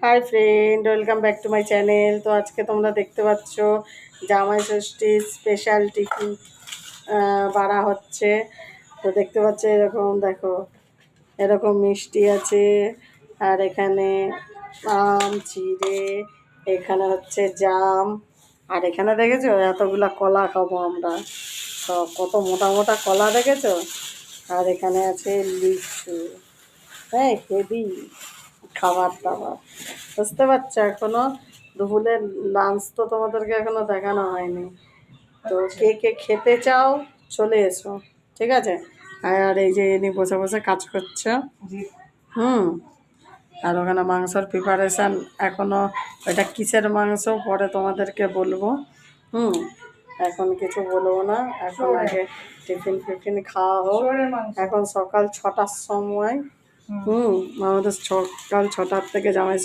Hi friend, welcome back to my channel. তো আজকে তোমরা দেখতে পাচ্ছ জামাই ষষ্ঠীর স্পেশাল টিফিন বাড়া হচ্ছে। তো দেখতে পাচ্ছ এরকম, দেখো এরকম মিষ্টি আছে, আর এখানে আম চিড়ে, এখানে হচ্ছে জাম, আর এখানে দেখেছো এতগুলা কলা খাবো আমরা। তো কত মোটা মোটা কলা দেখেছো, আর এখানে আছে লিচু। হ্যাঁ, হেভি খাবার দাবার। বুঝতে পারছো, এখনো দুপুরের লাঞ্চ তো তোমাদেরকে এখনো দেখানো হয়নি। তো কে কে খেতে চাও চলে এসো, ঠিক আছে। আর এই যে এনি বসে বসে কাজ করছে। হুম। আর ওখানে মাংসর প্রিপারেশান এখনো, ওইটা কিসের মাংস পরে তোমাদেরকে বলবো। হুম। এখন কিছু বলবো না, এখন আগে টিফিন ফিফিন খাওয়া হোক। এখন সকাল 6টার সময়। আমাদের সকাল 6টার থেকে জামাই